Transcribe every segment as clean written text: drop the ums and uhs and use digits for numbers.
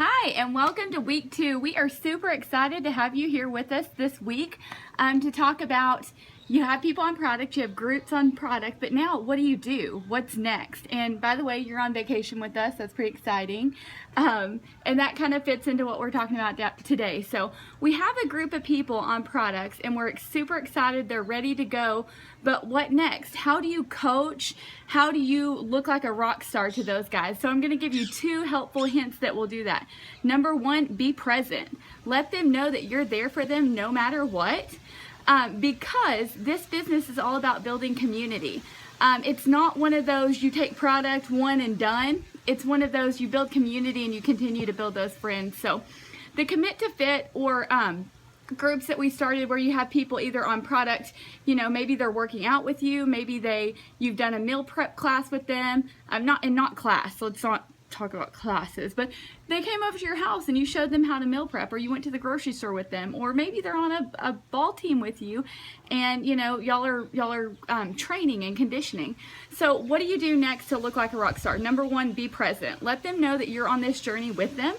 Hi, and welcome to week 2. We are super excited to have you here with us this week to talk about, you have people on product, you have groups on product, but now what do you do? What's next? And by the way, you're on vacation with us. That's pretty exciting. And that kind of fits into what we're talking about today. So we have a group of people on products and we're super excited. They're ready to go. But what next? How do you coach? How do you look like a rock star to those guys? So I'm going to give you 2 helpful hints that will do that. Number 1, be present. Let them know that you're there for them no matter what. Because this business is all about building community. It's not one of those you take product one and done. It's one of those you build community and you continue to build those friends. So the Commit to Fit or groups that we started where you have people either on product, maybe they're working out with you, maybe you've done a meal prep class with them. Not class, let's not talk about classes, but they came over to your house and you showed them how to meal prep, or you went to the grocery store with them, or maybe they're on a ball team with you and y'all are training and conditioning. So what do you do next to look like a rock star? Number 1, be present. Let them know that you're on this journey with them.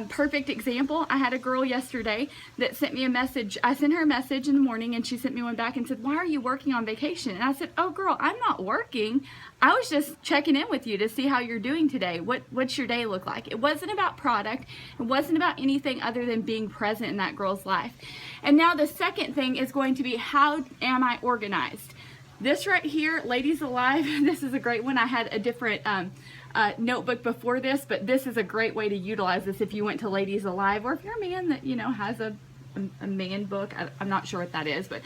Perfect example, I had a girl yesterday that sent me a message. I sent her a message in the morning and she sent me one back and said, "Why are you working on vacation?" And I said, "Oh girl, I'm not working. I was just checking in with you to see how you're doing today. What's your day look like?" It wasn't about product. It wasn't about anything other than being present in that girl's life. And now the second thing is going to be, how am I organized? This right here, Ladies Alive, this is a great one. I had a different notebook before this, but this is a great way to utilize this if you went to Ladies Alive, or if you're a man that has a man book. I'm not sure what that is, but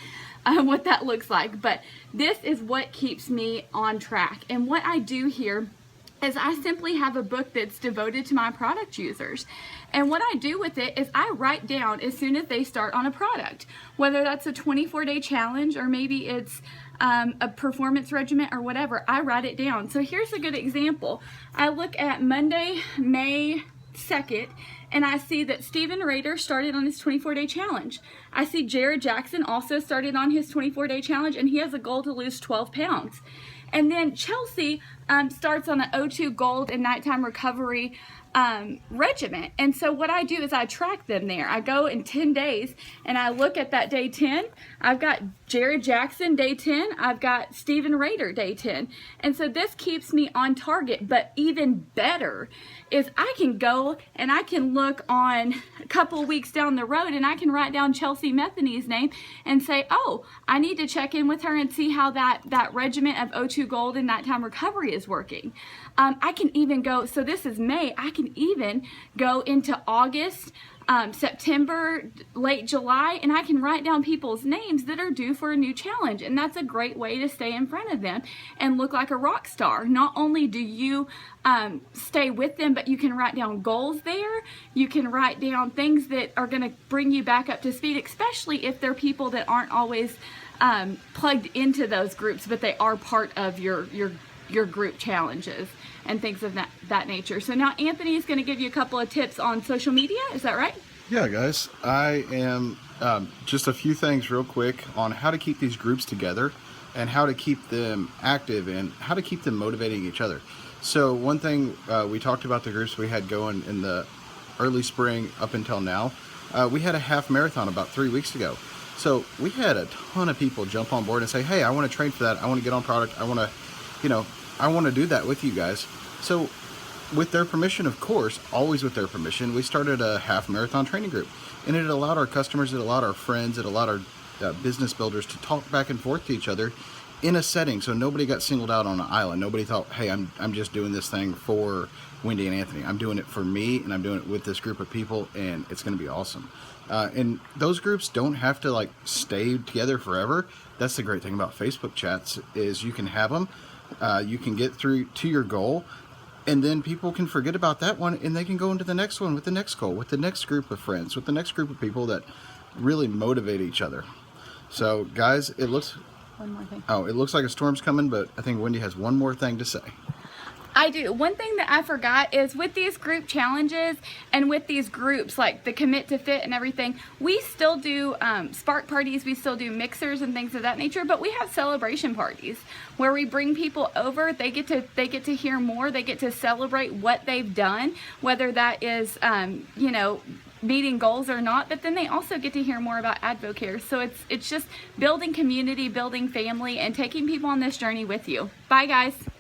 what that looks like. But this is what keeps me on track. And what I do here is I simply have a book that's devoted to my product users. And what I do with it is I write down as soon as they start on a product, whether that's a 24-day challenge or maybe it's a performance regimen or whatever. I write it down. So here's a good example. I look at Monday, May 2nd, and I see that Stephen Rader started on his 24-day challenge. I see Jared Jackson also started on his 24-day challenge, and he has a goal to lose 12 pounds. And then Chelsea starts on an O2 Gold and nighttime recovery regimen. And so what I do is I track them there. I go in 10 days and I look at that day 10. I've got Jared Jackson day 10. I've got Stephen Rader day 10. And so this keeps me on target. But even better is I can go and I can look on a couple weeks down the road and I can write down Chelsea Methany's name and say, oh, I need to check in with her and see how that regimen of O2 Gold and nighttime recovery is working. I can even go, so this is May, I can even go into August, September, late July, and I can write down people's names that are due for a new challenge. And that's a great way to stay in front of them and look like a rock star. Not only do you stay with them, but you can write down goals there. You can write down things that are going to bring you back up to speed, especially if they're people that aren't always plugged into those groups, but they are part of your group challenges and things of that nature. So now Anthony is going to give you a couple of tips on social media. Is that right? Yeah, guys. I am just a few things real quick on how to keep these groups together and how to keep them active and how to keep them motivating each other. So one thing, we talked about the groups we had going in the early spring up until now. We had a half marathon about 3 weeks ago. So we had a ton of people jump on board and say, hey, I want to train for that. I want to get on product. I want to do that with you guys. So with their permission, of course, always with their permission, we started a half marathon training group. And it allowed our customers, it allowed our friends, it allowed our business builders to talk back and forth to each other in a setting. So nobody got singled out on an island. Nobody thought, hey, I'm just doing this thing for Wendy and Anthony. I'm doing it for me, and I'm doing it with this group of people, and it's going to be awesome. And those groups don't have to stay together forever. That's the great thing about Facebook chats is you can have them. You can get through to your goal, and then people can forget about that one and they can go into the next one with the next goal, with the next group of friends, with the next group of people that really motivate each other. So guys, it looks One more thing. it looks like a storm's coming, but I think Wendy has one more thing to say. I do. One thing that I forgot is with these group challenges and with these groups like the Commit to Fit and everything, we still do spark parties, we still do mixers and things of that nature, but we have celebration parties where we bring people over. They get to hear more. They get to celebrate what they've done, whether that is you know, meeting goals or not, but then they also get to hear more about Advocare. So it's just building community, building family, and taking people on this journey with you. Bye guys.